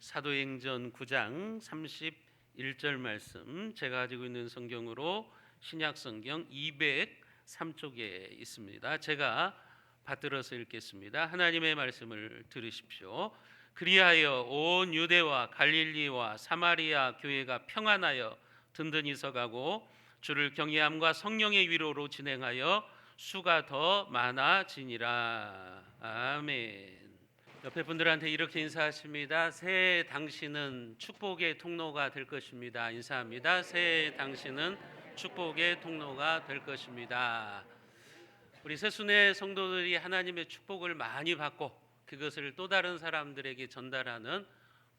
사도행전 9장 31절 말씀, 제가 가지고 있는 성경으로 신약 성경 203쪽에 있습니다. 제가 받들어서 읽겠습니다. 하나님의 말씀을 들으십시오. 그리하여 온 유대와 갈릴리와 사마리아 교회가 평안하여 든든히 서가고 주를 경외함과 성령의 위로로 진행하여 수가 더 많아지니라. 아멘. 옆에 분들한테 이렇게 인사하십니다. 새해 당신은 축복의 통로가 될 것입니다. 인사합니다. 새해 당신은 축복의 통로가 될 것입니다. 우리 새순회 성도들이 하나님의 축복을 많이 받고 그것을 또 다른 사람들에게 전달하는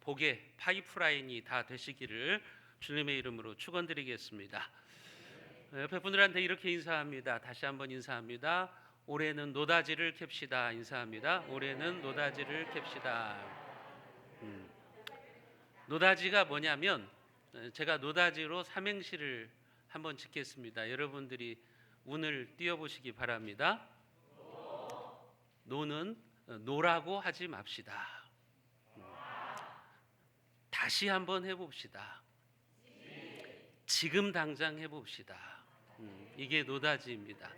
복의 파이프라인이 다 되시기를 주님의 이름으로 축원드리겠습니다. 옆에 분들한테 이렇게 인사합니다. 다시 한번 인사합니다. 올해는 노다지를 캡시다. 인사합니다. 올해는 노다지를 캡시다. 노다지가 뭐냐면, 제가 노다지로 삼행시를 한번 짓겠습니다. 여러분들이 운을 띄워보시기 바랍니다. 노는 노라고 하지 맙시다. 다시 한번 해봅시다. 지금 당장 해봅시다. 이게 노다지입니다.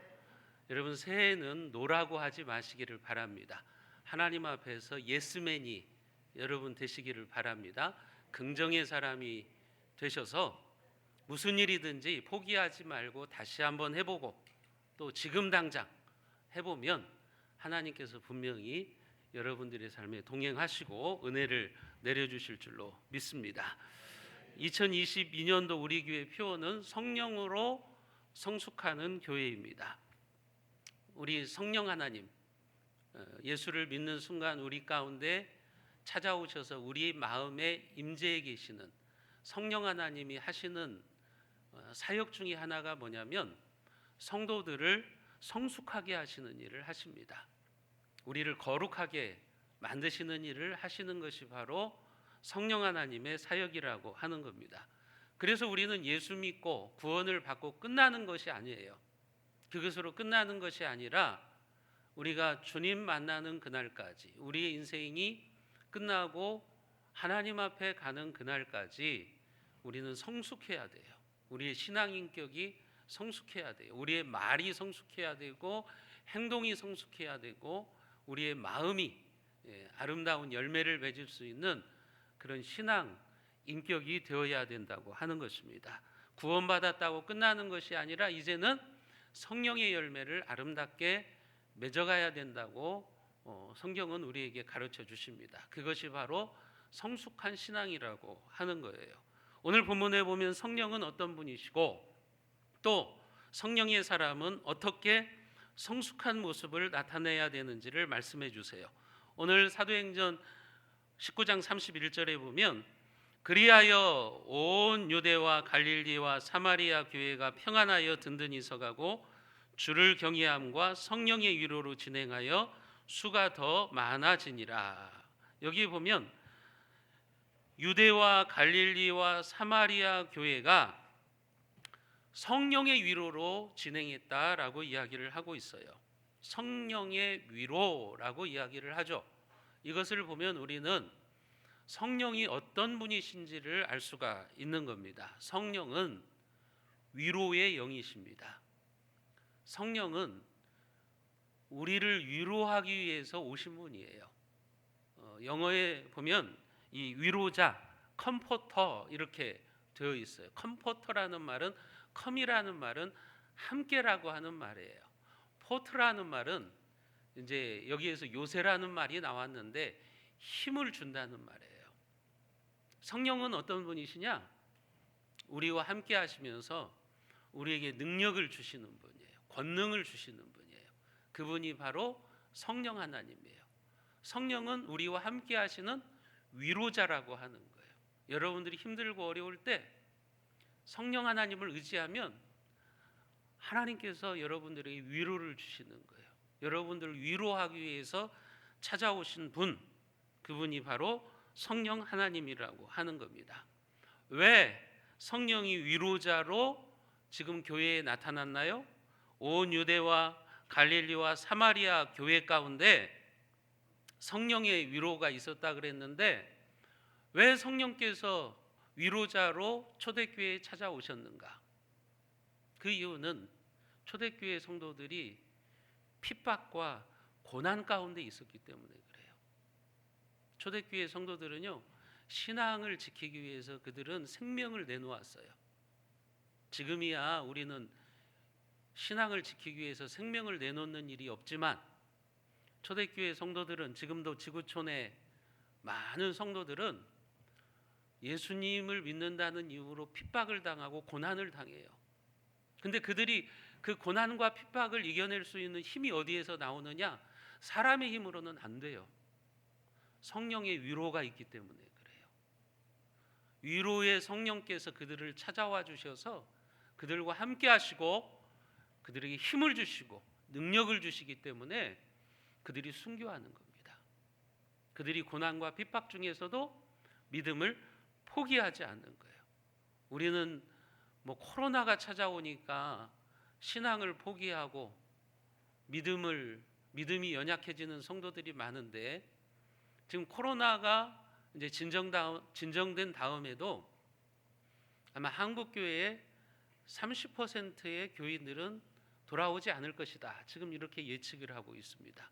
여러분, 새해는 노라고 하지 마시기를 바랍니다. 하나님 앞에서 예스맨이 여러분 되시기를 바랍니다. 긍정의 사람이 되셔서 무슨 일이든지 포기하지 말고 다시 한번 해보고 또 지금 당장 해보면 하나님께서 분명히 여러분들의 삶에 동행하시고 은혜를 내려주실 줄로 믿습니다. 2022년도 우리 교회 표어는 성령으로 성숙하는 교회입니다. 우리 성령 하나님, 예수를 믿는 순간 우리 가운데 찾아오셔서 우리 마음에 임재해 계시는 성령 하나님이 하시는 사역 중에 하나가 뭐냐면 성도들을 성숙하게 하시는 일을 하십니다. 우리를 거룩하게 만드시는 일을 하시는 것이 바로 성령 하나님의 사역이라고 하는 겁니다. 그래서 우리는 예수 믿고 구원을 받고 끝나는 것이 아니에요. 그것으로 끝나는 것이 아니라 우리가 주님 만나는 그날까지, 우리의 인생이 끝나고 하나님 앞에 가는 그날까지 우리는 성숙해야 돼요. 우리의 신앙 인격이 성숙해야 돼요. 우리의 말이 성숙해야 되고 행동이 성숙해야 되고 우리의 마음이 아름다운 열매를 맺을 수 있는 그런 신앙 인격이 되어야 된다고 하는 것입니다. 구원받았다고 끝나는 것이 아니라 이제는 성령의 열매를 아름답게 맺어가야 된다고 성경은 우리에게 가르쳐 주십니다. 그것이 바로 성숙한 신앙이라고 하는 거예요. 오늘 본문에 보면 성령은 어떤 분이시고 또 성령의 사람은 어떻게 성숙한 모습을 나타내야 되는지를 말씀해 주세요. 오늘 사도행전 19장 31절에 보면 그리하여 온 유대와 갈릴리와 사마리아 교회가 평안하여 든든히 서가고 주를 경외함과 성령의 위로로 진행하여 수가 더 많아지니라. 여기 보면 유대와 갈릴리와 사마리아 교회가 성령의 위로로 진행했다라고 이야기를 하고 있어요. 성령의 위로라고 이야기를 하죠. 이것을 보면 우리는 성령이 어떤 분이신지를 알 수가 있는 겁니다. 성령은 위로의 영이십니다. 성령은 우리를 위로하기 위해서 오신 분이에요. 영어에 보면 이 위로자, 컴포터 이렇게 되어 있어요. 컴포터라는 말은, 컴이라는 말은 함께라고 하는 말이에요. 포트라는 말은 이제 여기에서 요새라는 말이 나왔는데 힘을 준다는 말이에요. 성령은 어떤 분이시냐? 우리와 함께 하시면서 우리에게 능력을 주시는 분이에요. 권능을 주시는 분이에요. 그분이 바로 성령 하나님이에요. 성령은 우리와 함께 하시는 위로자라고 하는 거예요. 여러분들이 힘들고 어려울 때 성령 하나님을 의지하면 하나님께서 여러분들에게 위로를 주시는 거예요. 여러분들을 위로하기 위해서 찾아오신 분, 그분이 바로 성령 하나님이라고 하는 겁니다. 왜 성령이 위로자로 지금 교회에 나타났나요? 온 유대와 갈릴리와 사마리아 교회 가운데 성령의 위로가 있었다 그랬는데 왜 성령께서 위로자로 초대교회에 찾아오셨는가? 그 이유는 초대교회 성도들이 핍박과 고난 가운데 있었기 때문에 그래요. 초대교회 성도들은요, 신앙을 지키기 위해서 그들은 생명을 내놓았어요. 지금이야 우리는 신앙을 지키기 위해서 생명을 내놓는 일이 없지만, 초대교회 성도들은, 지금도 지구촌의 많은 성도들은 예수님을 믿는다는 이유로 핍박을 당하고 고난을 당해요. 근데 그들이 그 고난과 핍박을 이겨낼 수 있는 힘이 어디에서 나오느냐? 사람의 힘으로는 안 돼요. 성령의 위로가 있기 때문에 그래요. 위로의 성령께서 그들을 찾아와 주셔서 그들과 함께 하시고 그들에게 힘을 주시고 능력을 주시기 때문에 그들이 순교하는 겁니다. 그들이 고난과 핍박 중에서도 믿음을 포기하지 않는 거예요. 우리는 코로나가 찾아오니까 신앙을 포기하고 믿음이 연약해지는 성도들이 많은데, 지금 코로나가 이제 진정된 다음에도 아마 한국 교회의 30%의 교인들은 돌아오지 않을 것이다. 지금 이렇게 예측을 하고 있습니다.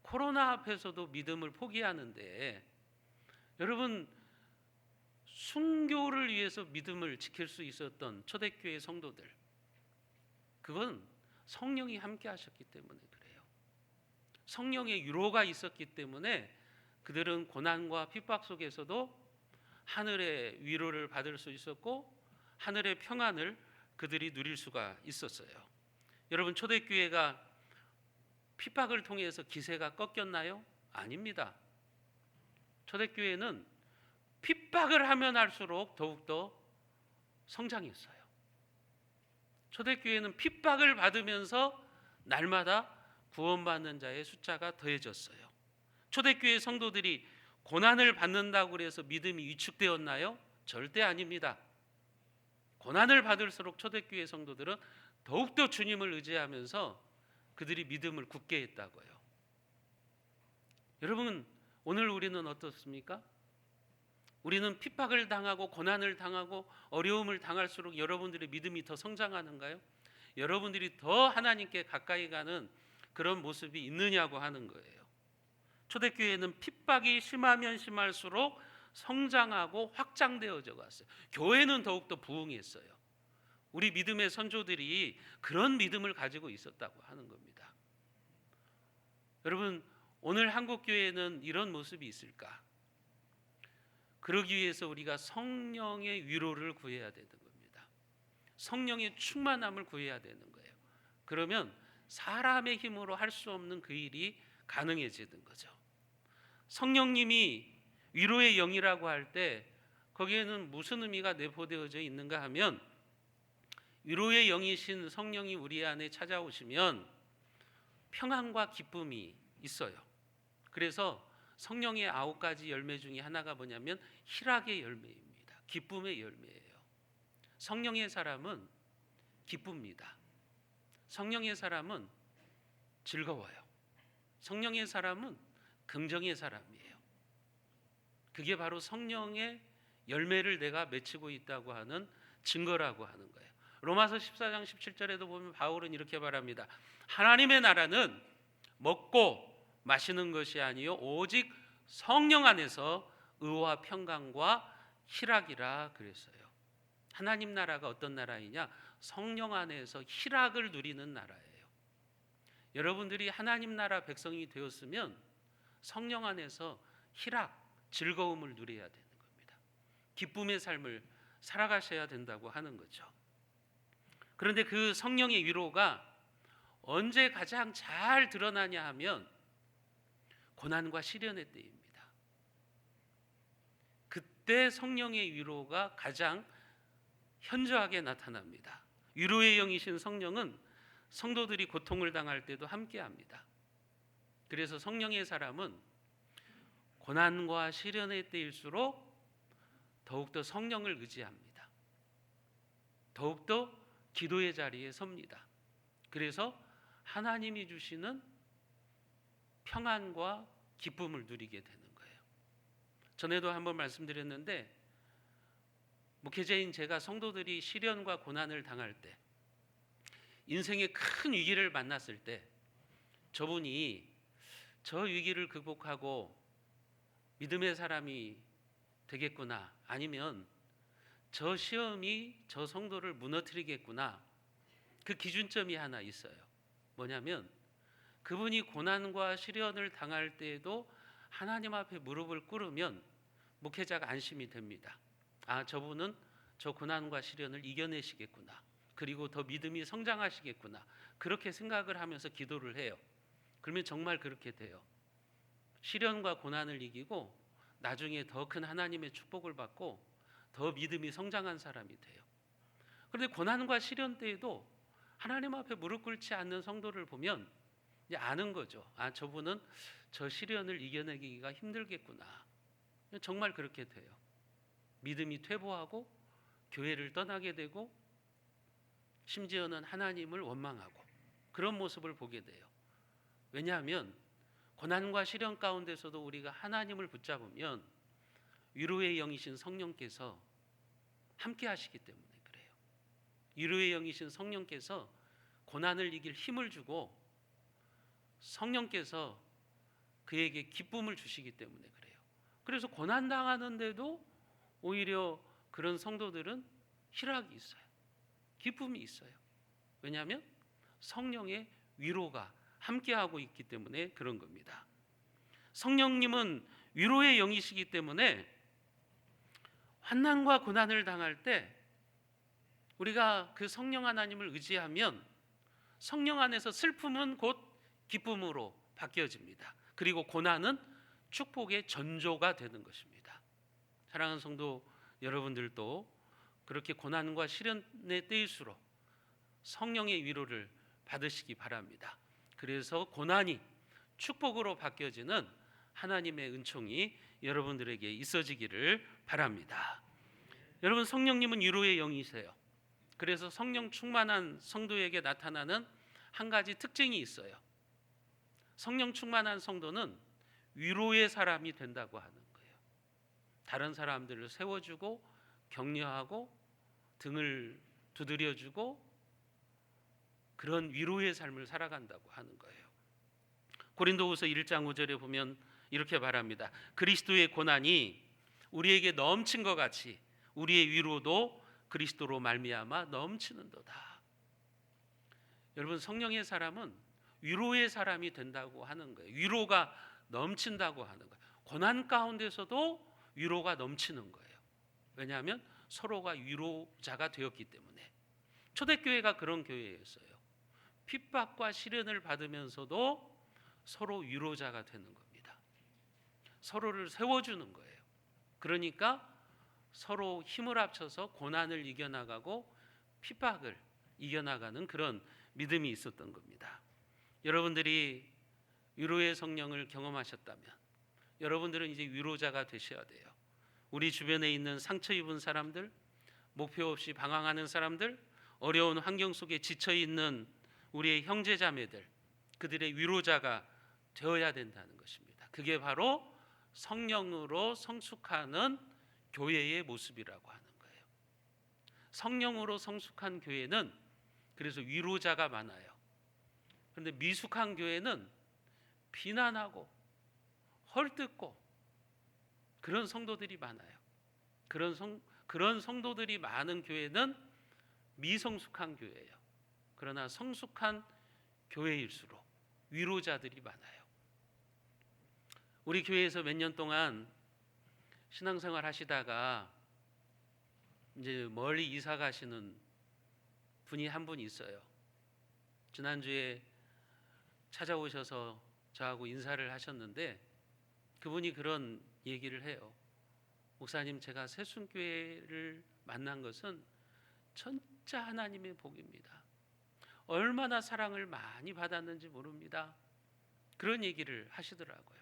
코로나 앞에서도 믿음을 포기하는데, 여러분, 순교를 위해서 믿음을 지킬 수 있었던 초대교회 성도들, 그건 성령이 함께 하셨기 때문에 그래요. 성령의 위로가 있었기 때문에 그들은 고난과 핍박 속에서도 하늘의 위로를 받을 수 있었고 하늘의 평안을 그들이 누릴 수가 있었어요. 여러분, 초대교회가 핍박을 통해서 기세가 꺾였나요? 아닙니다. 초대교회는 핍박을 하면 할수록 더욱더 성장했어요. 초대교회는 핍박을 받으면서 날마다 구원받는 자의 숫자가 더해졌어요. 초대교회 성도들이 고난을 받는다고 해서 믿음이 위축되었나요? 절대 아닙니다. 고난을 받을수록 초대교회 성도들은 더욱더 주님을 의지하면서 그들이 믿음을 굳게 했다고요. 여러분, 오늘 우리는 어떻습니까? 우리는 핍박을 당하고 고난을 당하고 어려움을 당할수록 여러분들의 믿음이 더 성장하는가요? 여러분들이 더 하나님께 가까이 가는 그런 모습이 있느냐고 하는 거예요. 초대교회는 핍박이 심하면 심할수록 성장하고 확장되어져 갔어요. 교회는 더욱더 부흥했어요. 우리 믿음의 선조들이 그런 믿음을 가지고 있었다고 하는 겁니다. 여러분, 오늘 한국교회는 이런 모습이 있을까? 그러기 위해서 우리가 성령의 위로를 구해야 되는 겁니다. 성령의 충만함을 구해야 되는 거예요. 그러면 사람의 힘으로 할 수 없는 그 일이 가능해지는 거죠. 성령님이 위로의 영이라고 할 때 거기에는 무슨 의미가 내포되어져 있는가 하면, 위로의 영이신 성령이 우리 안에 찾아오시면 평안과 기쁨이 있어요. 그래서 성령의 9가지 열매 중에 하나가 뭐냐면 희락의 열매입니다. 기쁨의 열매예요. 성령의 사람은 기쁩니다. 성령의 사람은 즐거워요. 성령의 사람은 긍정의 사람이에요. 그게 바로 성령의 열매를 내가 맺히고 있다고 하는 증거라고 하는 거예요. 로마서 14장 17절에도 보면 바울은 이렇게 말합니다. 하나님의 나라는 먹고 마시는 것이 아니요 오직 성령 안에서 의와 평강과 희락이라 그랬어요. 하나님 나라가 어떤 나라이냐? 성령 안에서 희락을 누리는 나라예요. 여러분들이 하나님 나라 백성이 되었으면 성령 안에서 희락, 즐거움을 누려야 되는 겁니다. 기쁨의 삶을 살아가셔야 된다고 하는 거죠. 그런데 그 성령의 위로가 언제 가장 잘 드러나냐 하면 고난과 시련의 때입니다. 그때 성령의 위로가 가장 현저하게 나타납니다. 위로의 영이신 성령은 성도들이 고통을 당할 때도 함께합니다. 그래서 성령의 사람은 고난과 시련의 때일수록 더욱더 성령을 의지합니다. 더욱더 기도의 자리에 섭니다. 그래서 하나님이 주시는 평안과 기쁨을 누리게 되는 거예요. 전에도 한번 말씀드렸는데, 목회자인 제가 성도들이 시련과 고난을 당할 때, 인생의 큰 위기를 만났을 때, 저분이 저 위기를 극복하고 믿음의 사람이 되겠구나, 아니면 저 시험이 저 성도를 무너뜨리겠구나, 그 기준점이 하나 있어요. 뭐냐면 그분이 고난과 시련을 당할 때에도 하나님 앞에 무릎을 꿇으면 목회자가 안심이 됩니다. 아, 저분은 저 고난과 시련을 이겨내시겠구나, 그리고 더 믿음이 성장하시겠구나, 그렇게 생각을 하면서 기도를 해요. 그러면 정말 그렇게 돼요. 시련과 고난을 이기고 나중에 더 큰 하나님의 축복을 받고 더 믿음이 성장한 사람이 돼요. 그런데 고난과 시련 때에도 하나님 앞에 무릎 꿇지 않는 성도를 보면 이제 아는 거죠. 아, 저분은 저 시련을 이겨내기가 힘들겠구나. 정말 그렇게 돼요. 믿음이 퇴보하고 교회를 떠나게 되고 심지어는 하나님을 원망하고 그런 모습을 보게 돼요. 왜냐하면 고난과 시련 가운데서도 우리가 하나님을 붙잡으면 위로의 영이신 성령께서 함께 하시기 때문에 그래요. 위로의 영이신 성령께서 고난을 이길 힘을 주고 성령께서 그에게 기쁨을 주시기 때문에 그래요. 그래서 고난 당하는데도 오히려 그런 성도들은 희락이 있어요. 기쁨이 있어요. 왜냐하면 성령의 위로가 함께하고 있기 때문에 그런 겁니다. 성령님은 위로의 영이시기 때문에 환난과 고난을 당할 때 우리가 그 성령 하나님을 의지하면 성령 안에서 슬픔은 곧 기쁨으로 바뀌어집니다. 그리고 고난은 축복의 전조가 되는 것입니다. 사랑하는 성도 여러분들도 그렇게 고난과 시련의 때일수록 성령의 위로를 받으시기 바랍니다. 그래서 고난이 축복으로 바뀌어지는 하나님의 은총이 여러분들에게 있어지기를 바랍니다. 여러분, 성령님은 위로의 영이세요. 그래서 성령 충만한 성도에게 나타나는 한 가지 특징이 있어요. 성령 충만한 성도는 위로의 사람이 된다고 하는 거예요. 다른 사람들을 세워주고 격려하고 등을 두드려주고 그런 위로의 삶을 살아간다고 하는 거예요. 고린도후서 1장 5절에 보면 이렇게 말합니다. 그리스도의 고난이 우리에게 넘친 것 같이 우리의 위로도 그리스도로 말미암아 넘치는도다. 여러분, 성령의 사람은 위로의 사람이 된다고 하는 거예요. 위로가 넘친다고 하는 거예요. 고난 가운데서도 위로가 넘치는 거예요. 왜냐하면 서로가 위로자가 되었기 때문에. 초대교회가 그런 교회였어요. 핍박과 시련을 받으면서도 서로 위로자가 되는 겁니다. 서로를 세워주는 거예요. 그러니까 서로 힘을 합쳐서 고난을 이겨나가고 핍박을 이겨나가는 그런 믿음이 있었던 겁니다. 여러분들이 위로의 성령을 경험하셨다면 여러분들은 이제 위로자가 되셔야 돼요. 우리 주변에 있는 상처 입은 사람들, 목표 없이 방황하는 사람들, 어려운 환경 속에 지쳐있는 우리의 형제자매들, 그들의 위로자가 되어야 된다는 것입니다. 그게 바로 성령으로 성숙하는 교회의 모습이라고 하는 거예요. 성령으로 성숙한 교회는 그래서 위로자가 많아요. 그런데 미숙한 교회는 비난하고 헐뜯고 그런 성도들이 많아요. 그런 성도들이 많은 교회는 미성숙한 교회예요. 그러나 성숙한 교회일수록 위로자들이 많아요. 우리 교회에서 몇 년 동안 신앙생활 하시다가 이제 멀리 이사 가시는 분이 한 분 있어요. 지난주에 찾아오셔서 저하고 인사를 하셨는데 그분이 그런 얘기를 해요. 목사님, 제가 새순교회를 만난 것은 진짜 하나님의 복입니다. 얼마나 사랑을 많이 받았는지 모릅니다. 그런 얘기를 하시더라고요.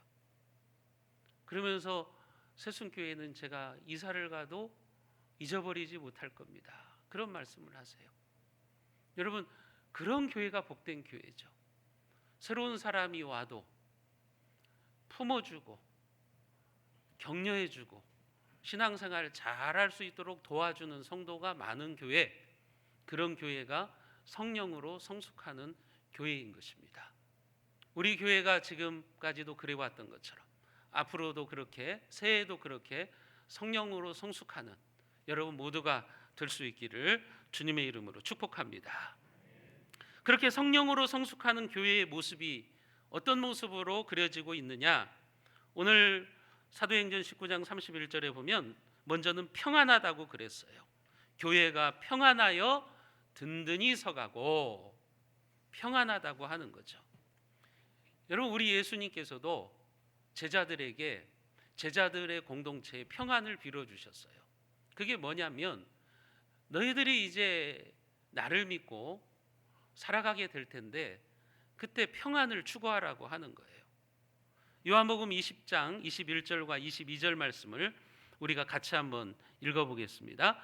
그러면서 새순교회는 제가 이사를 가도 잊어버리지 못할 겁니다. 그런 말씀을 하세요. 여러분, 그런 교회가 복된 교회죠. 새로운 사람이 와도 품어주고 격려해주고 신앙생활 잘할 수 있도록 도와주는 성도가 많은 교회, 그런 교회가 성령으로 성숙하는 교회인 것입니다. 우리 교회가 지금까지도 그래왔던 것처럼 앞으로도 그렇게, 새해에도 그렇게 성령으로 성숙하는 여러분 모두가 될 수 있기를 주님의 이름으로 축복합니다. 그렇게 성령으로 성숙하는 교회의 모습이 어떤 모습으로 그려지고 있느냐? 오늘 사도행전 19장 31절에 보면 먼저는 평안하다고 그랬어요. 교회가 평안하여 든든히 서가고, 평안하다고 하는 거죠. 여러분, 우리 예수님께서도 제자들에게 제자들의 공동체에 평안을 빌어주셨어요. 그게 뭐냐면 너희들이 이제 나를 믿고 살아가게 될 텐데 그때 평안을 추구하라고 하는 거예요. 요한복음 20장 21절과 22절 말씀을 우리가 같이 한번 읽어보겠습니다.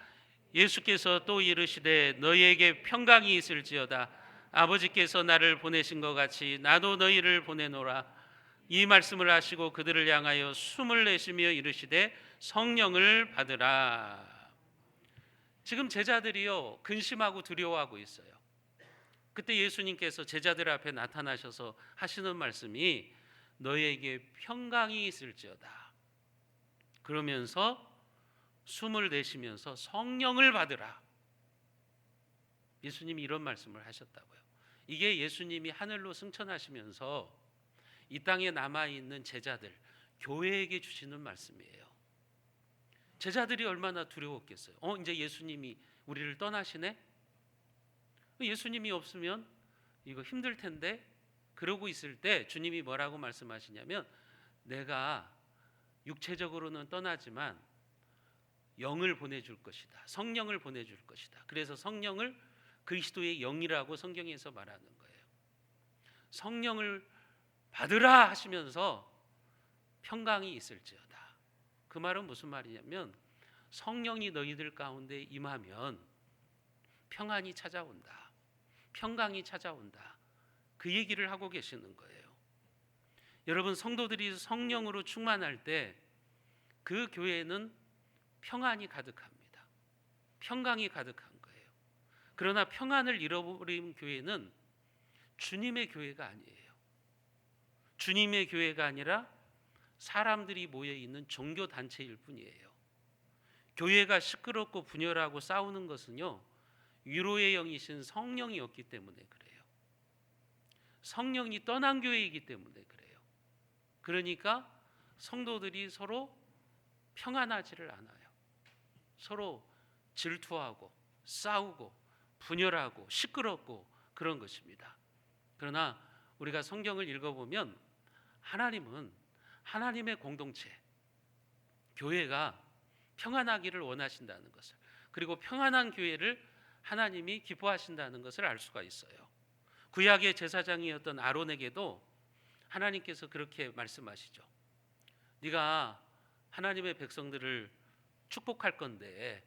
예수께서 또 이르시되 너희에게 평강이 있을지어다. 아버지께서 나를 보내신 것 같이 나도 너희를 보내노라. 이 말씀을 하시고 그들을 향하여 숨을 내쉬며 이르시되 성령을 받으라. 지금 제자들이요 근심하고 두려워하고 있어요. 그때 예수님께서 제자들 앞에 나타나셔서 하시는 말씀이 너희에게 평강이 있을지어다. 그러면서 숨을 내쉬면서 성령을 받으라. 예수님이 이런 말씀을 하셨다고요. 이게 예수님이 하늘로 승천하시면서 이 땅에 남아있는 제자들, 교회에게 주시는 말씀이에요. 제자들이 얼마나 두려웠겠어요. 이제 예수님이 우리를 떠나시네? 예수님이 없으면 이거 힘들 텐데, 그러고 있을 때 주님이 뭐라고 말씀하시냐면 내가 육체적으로는 떠나지만 영을 보내줄 것이다. 성령을 보내줄 것이다. 그래서 성령을 그리스도의 영이라고 성경에서 말하는 거예요. 성령을 받으라 하시면서 평강이 있을지어다. 그 말은 무슨 말이냐면 성령이 너희들 가운데 임하면 평안이 찾아온다. 평강이 찾아온다. 그 얘기를 하고 계시는 거예요. 여러분, 성도들이 성령으로 충만할 때 그 교회는 평안이 가득합니다. 평강이 가득한 거예요. 그러나 평안을 잃어버린 교회는 주님의 교회가 아니에요. 주님의 교회가 아니라 사람들이 모여있는 종교단체일 뿐이에요. 교회가 시끄럽고 분열하고 싸우는 것은요, 위로의 영이신 성령이 없기 때문에 그래요. 성령이 떠난 교회이기 때문에 그래요. 그러니까 성도들이 서로 평안하지를 않아요. 서로 질투하고 싸우고 분열하고 시끄럽고 그런 것입니다. 그러나 우리가 성경을 읽어보면 하나님은 하나님의 공동체, 교회가 평안하기를 원하신다는 것을, 그리고 평안한 교회를 하나님이 기뻐하신다는 것을 알 수가 있어요. 구약의 제사장이었던 아론에게도 하나님께서 그렇게 말씀하시죠. 네가 하나님의 백성들을 축복할 건데,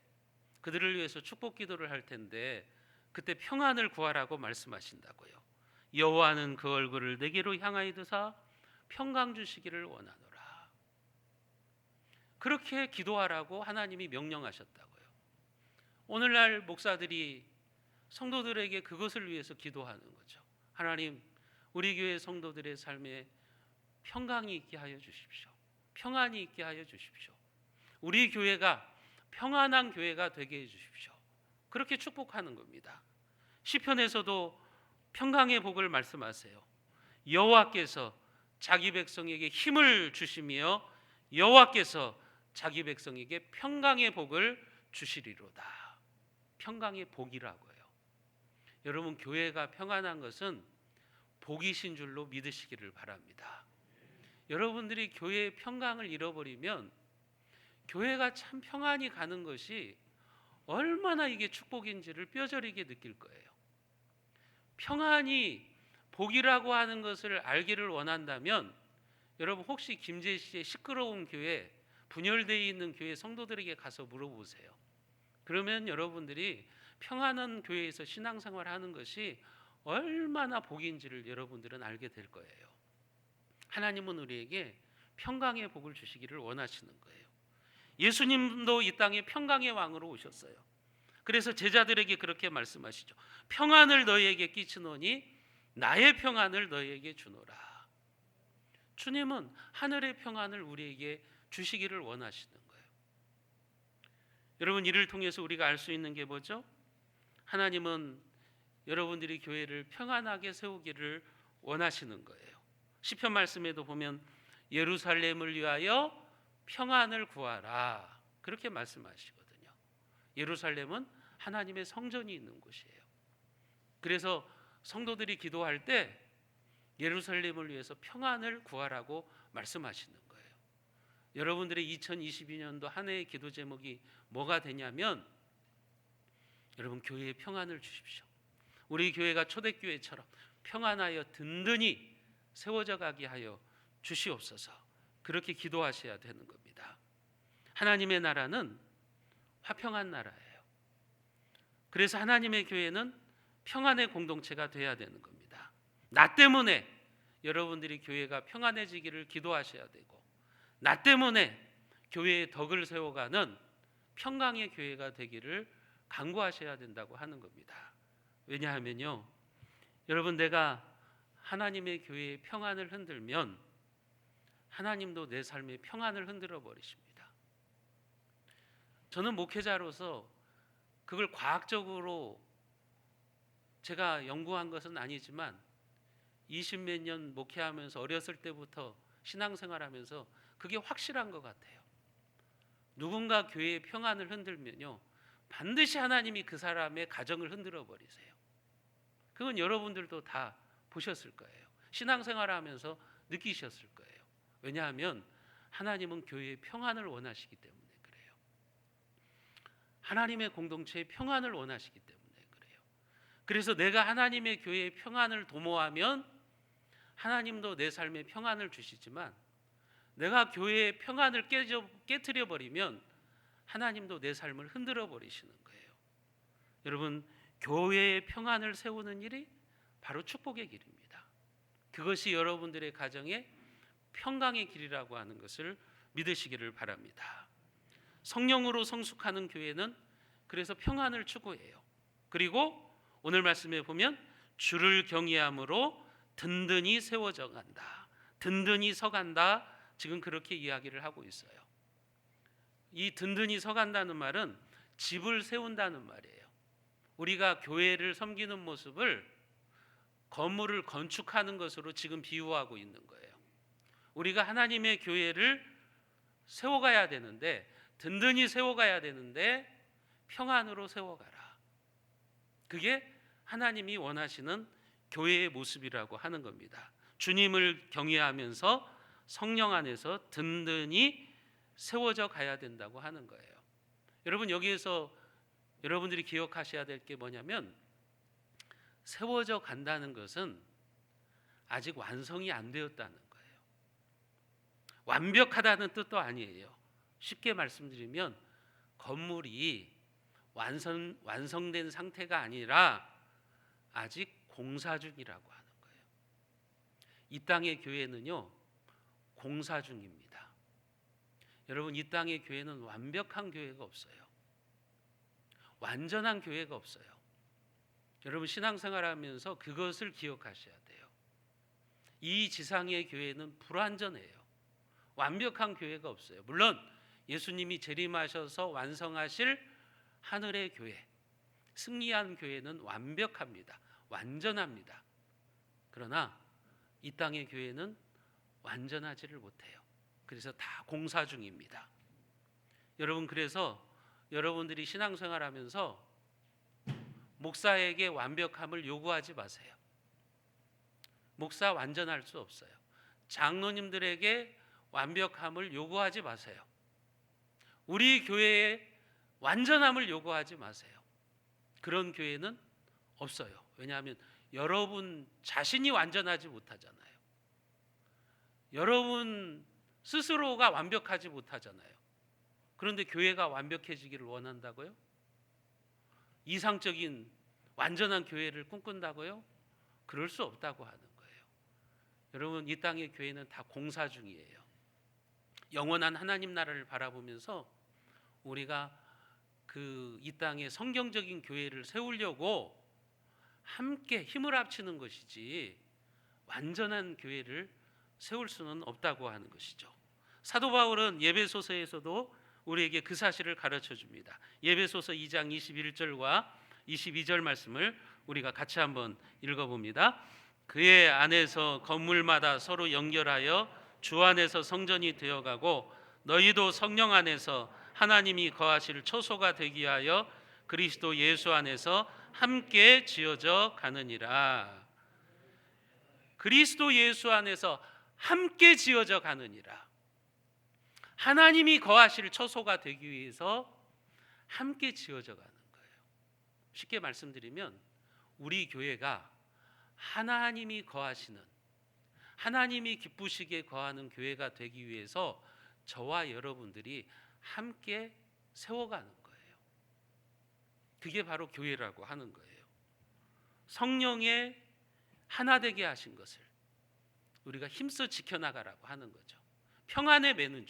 그들을 위해서 축복 기도를 할 텐데 그때 평안을 구하라고 말씀하신다고요. 여호와는 그 얼굴을 내게로 향하여 드사 평강 주시기를 원하노라. 그렇게 기도하라고 하나님이 명령하셨다고요. 오늘날 목사들이 성도들에게 그것을 위해서 기도하는 거죠. 하나님, 우리 교회 성도들의 삶에 평강이 있게 하여 주십시오. 평안이 있게 하여 주십시오. 우리 교회가 평안한 교회가 되게 해 주십시오. 그렇게 축복하는 겁니다. 시편에서도 평강의 복을 말씀하세요. 여호와께서 자기 백성에게 힘을 주시며 여호와께서 자기 백성에게 평강의 복을 주시리로다. 평강의 복이라고요. 여러분, 교회가 평안한 것은 복이신 줄로 믿으시기를 바랍니다. 여러분들이 교회의 평강을 잃어버리면 교회가 참 평안이 가는 것이 얼마나 이게 축복인지를 뼈저리게 느낄 거예요. 평안이 복이라고 하는 것을 알기를 원한다면 여러분, 혹시 김제시의 시끄러운 교회, 분열되어 있는 교회 성도들에게 가서 물어보세요. 그러면 여러분들이 평안한 교회에서 신앙생활하는 것이 얼마나 복인지를 여러분들은 알게 될 거예요. 하나님은 우리에게 평강의 복을 주시기를 원하시는 거예요. 예수님도 이 땅에 평강의 왕으로 오셨어요. 그래서 제자들에게 그렇게 말씀하시죠. 평안을 너희에게 끼치노니 나의 평안을 너희에게 주노라. 주님은 하늘의 평안을 우리에게 주시기를 원하시는 거예요. 여러분, 이를 통해서 우리가 알 수 있는 게 뭐죠? 하나님은 여러분들이 교회를 평안하게 세우기를 원하시는 거예요. 시편 말씀에도 보면 예루살렘을 위하여 평안을 구하라, 그렇게 말씀하시거든요. 예루살렘은 하나님의 성전이 있는 곳이에요. 그래서 성도들이 기도할 때 예루살렘을 위해서 평안을 구하라고 말씀하시는 거예요. 여러분들의 2022년도 한 해의 기도 제목이 뭐가 되냐면, 여러분, 교회에 평안을 주십시오. 우리 교회가 초대교회처럼 평안하여 든든히 세워져 가게 하여 주시옵소서. 그렇게 기도하셔야 되는 겁니다. 하나님의 나라는 화평한 나라예요. 그래서 하나님의 교회는 평안의 공동체가 돼야 되는 겁니다. 나 때문에 여러분들이 교회가 평안해지기를 기도하셔야 되고, 나 때문에 교회의 덕을 세워가는 평강의 교회가 되기를 간구하셔야 된다고 하는 겁니다. 왜냐하면요, 여러분, 내가 하나님의 교회의 평안을 흔들면 하나님도 내 삶의 평안을 흔들어 버리십니다. 저는 목회자로서 그걸 과학적으로 제가 연구한 것은 아니지만 20몇 년 목회하면서 어렸을 때부터 신앙생활하면서 그게 확실한 것 같아요. 누군가 교회의 평안을 흔들면요, 반드시 하나님이 그 사람의 가정을 흔들어 버리세요. 그건 여러분들도 다 보셨을 거예요. 신앙생활하면서 느끼셨을 거예요. 왜냐하면 하나님은 교회의 평안을 원하시기 때문에 그래요. 하나님의 공동체의 평안을 원하시기 때문에 그래요. 그래서 내가 하나님의 교회의 평안을 도모하면 하나님도 내 삶에 평안을 주시지만, 내가 교회의 평안을 깨트려 버리면 하나님도 내 삶을 흔들어 버리시는 거예요. 여러분, 교회의 평안을 세우는 일이 바로 축복의 길입니다. 그것이 여러분들의 가정의 평강의 길이라고 하는 것을 믿으시기를 바랍니다. 성령으로 성숙하는 교회는 그래서 평안을 추구해요. 그리고 오늘 말씀에 보면 주를 경외함으로 든든히 세워져 간다, 든든히 서간다, 지금 그렇게 이야기를 하고 있어요. 이 든든히 서간다는 말은 집을 세운다는 말이에요. 우리가 교회를 섬기는 모습을 건물을 건축하는 것으로 지금 비유하고 있는 거예요. 우리가 하나님의 교회를 세워가야 되는데, 든든히 세워가야 되는데 평안으로 세워가라. 그게 하나님이 원하시는 교회의 모습이라고 하는 겁니다. 주님을 경외하면서 성령 안에서 든든히 세워져 가야 된다고 하는 거예요. 여러분, 여기에서 여러분들이 기억하셔야 될 게 뭐냐면, 세워져 간다는 것은 아직 완성이 안 되었다는 거예요. 완벽하다는 뜻도 아니에요. 쉽게 말씀드리면 건물이 완성된 상태가 아니라 아직 공사 중이라고 하는 거예요. 이 땅의 교회는요, 공사 중입니다. 여러분, 이 땅의 교회는 완벽한 교회가 없어요. 완전한 교회가 없어요. 여러분, 신앙생활하면서 그것을 기억하셔야 돼요. 이 지상의 교회는 불완전해요. 완벽한 교회가 없어요. 물론 예수님이 재림하셔서 완성하실 하늘의 교회, 승리한 교회는 완벽합니다. 완전합니다. 그러나 이 땅의 교회는 완전하지를 못해요. 그래서 다 공사 중입니다. 여러분, 그래서 여러분들이 신앙생활하면서 목사에게 완벽함을 요구하지 마세요. 목사 완전할 수 없어요. 장로님들에게 완벽함을 요구하지 마세요. 우리 교회에 완전함을 요구하지 마세요. 그런 교회는 없어요. 왜냐하면 여러분 자신이 완전하지 못하잖아요. 여러분 스스로가 완벽하지 못하잖아요. 그런데 교회가 완벽해지기를 원한다고요? 이상적인 완전한 교회를 꿈꾼다고요? 그럴 수 없다고 하는 거예요. 여러분, 이 땅의 교회는 다 공사 중이에요. 영원한 하나님 나라를 바라보면서 우리가 이 땅에 성경적인 교회를 세우려고 함께 힘을 합치는 것이지 완전한 교회를 세울 수는 없다고 하는 것이죠. 사도 바울은 예배소서에서도 우리에게 그 사실을 가르쳐 줍니다. 예배소서 2장 21절과 22절 말씀을 우리가 같이 한번 읽어봅니다. 그의 안에서 건물마다 서로 연결하여 주 안에서 성전이 되어가고 너희도 성령 안에서 하나님이 거하실 처소가 되기 위하여 그리스도 예수 안에서 함께 지어져 가느니라. 그리스도 예수 안에서 함께 지어져 가느니라. 하나님이 거하실 처소가 되기 위해서 함께 지어져 가는 거예요. 쉽게 말씀드리면 우리 교회가 하나님이 거하시는, 하나님이 기쁘시게 거하는 교회가 되기 위해서 저와 여러분들이 함께 세워가는 거예요. 그게 바로 교회라고 하는 거예요. 성령의 하나 되게 하신 것을 우리가 힘써 지켜나가라고 하는 거죠. 평안에 매는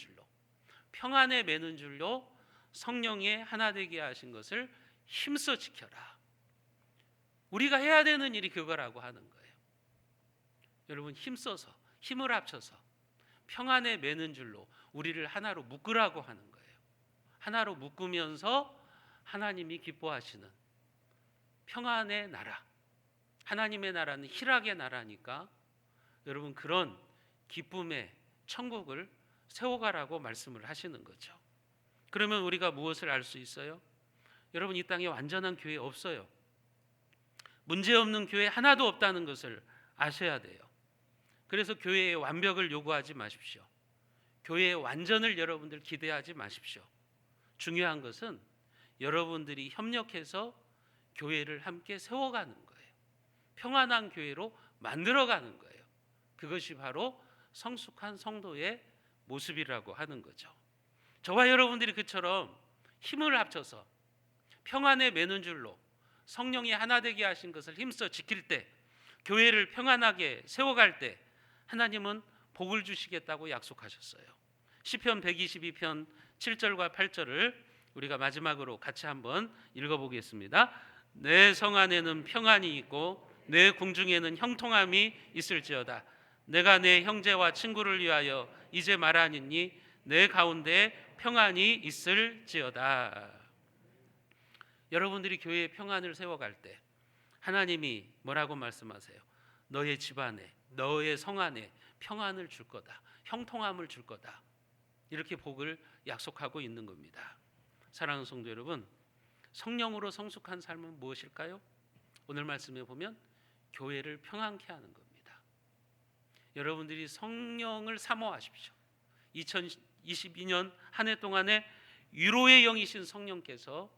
줄로 성령의 하나 되게 하신 것을 힘써 지켜라. 우리가 해야 되는 일이 그거라고 하는 거예요. 여러분, 힘써서, 힘을 합쳐서 평안에 매는 줄로 우리를 하나로 묶으라고 하는 거예요. 하나로 묶으면서 하나님이 기뻐하시는 평안의 나라, 하나님의 나라는 희락의 나라니까 여러분, 그런 기쁨의 천국을 세워가라고 말씀을 하시는 거죠. 그러면 우리가 무엇을 알 수 있어요? 여러분, 이 땅에 완전한 교회 없어요. 문제없는 교회 하나도 없다는 것을 아셔야 돼요. 그래서 교회의 완벽을 요구하지 마십시오. 교회의 완전을 여러분들 기대하지 마십시오. 중요한 것은 여러분들이 협력해서 교회를 함께 세워가는 거예요. 평안한 교회로 만들어가는 거예요. 그것이 바로 성숙한 성도의 모습이라고 하는 거죠. 저와 여러분들이 그처럼 힘을 합쳐서 평안에 매는 줄로 성령이 하나 되게 하신 것을 힘써 지킬 때, 교회를 평안하게 세워갈 때 하나님은 복을 주시겠다고 약속하셨어요. 시편 122편 7절과 8절을 우리가 마지막으로 같이 한번 읽어보겠습니다. 내 성 안에는 평안이 있고 내 궁중에는 형통함이 있을지어다. 내가 내 형제와 친구를 위하여 이제 말하니니 내 가운데 평안이 있을지어다. 여러분들이 교회의 평안을 세워갈 때 하나님이 뭐라고 말씀하세요? 너의 집안에, 너의 성 안에 평안을 줄 거다, 형통함을 줄 거다, 이렇게 복을 약속하고 있는 겁니다. 사랑하는 성도 여러분, 성령으로 성숙한 삶은 무엇일까요? 오늘 말씀에 보면 교회를 평안케 하는 겁니다. 여러분들이 성령을 사모하십시오. 2022년 한 해 동안에 위로의 영이신 성령께서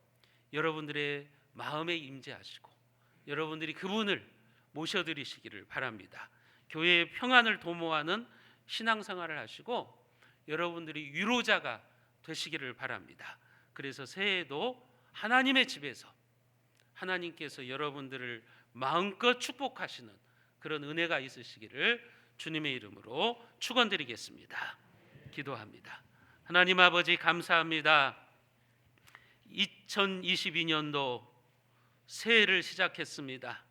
여러분들의 마음에 임재하시고 여러분들이 그분을 모셔드리시기를 바랍니다. 교회의 평안을 도모하는 신앙생활을 하시고 여러분들이 위로자가 되시기를 바랍니다. 그래서 새해에도 하나님의 집에서 하나님께서 여러분들을 마음껏 축복하시는 그런 은혜가 있으시기를 주님의 이름으로 축원드리겠습니다. 기도합니다. 하나님 아버지, 감사합니다. 2022년도 새해를 시작했습니다.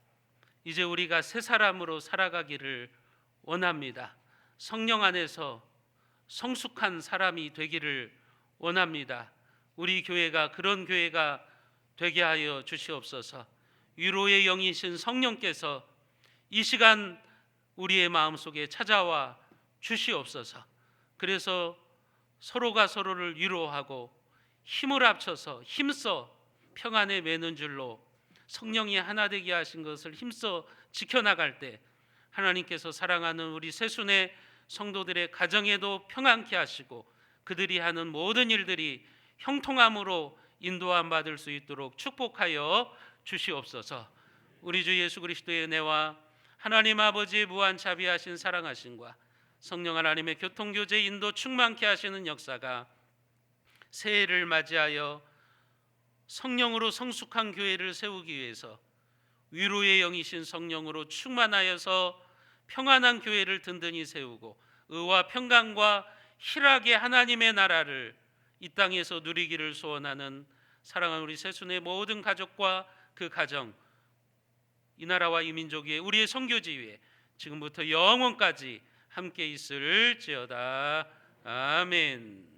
이제 우리가 새 사람으로 살아가기를 원합니다. 성령 안에서 성숙한 사람이 되기를 원합니다. 우리 교회가 그런 교회가 되게 하여 주시옵소서. 위로의 영이신 성령께서 이 시간 우리의 마음속에 찾아와 주시옵소서. 그래서 서로가 서로를 위로하고 힘을 합쳐서 힘써 평안에 매는 줄로 성령이 하나 되게 하신 것을 힘써 지켜나갈 때 하나님께서 사랑하는 우리 새순의 성도들의 가정에도 평안케 하시고 그들이 하는 모든 일들이 형통함으로 인도함 받을 수 있도록 축복하여 주시옵소서. 우리 주 예수 그리스도의 은혜와 하나님 아버지의 무한 자비하신 사랑하심과 성령 하나님의 교통교제 인도 충만케 하시는 역사가 새해를 맞이하여 성령으로 성숙한 교회를 세우기 위해서 위로의 영이신 성령으로 충만하여서 평안한 교회를 든든히 세우고 의와 평강과 희락의 하나님의 나라를 이 땅에서 누리기를 소원하는 사랑하는 우리 새순의 모든 가족과 그 가정, 이 나라와 이 민족 위에, 우리의 선교지 위에 지금부터 영원까지 함께 있을지어다. 아멘.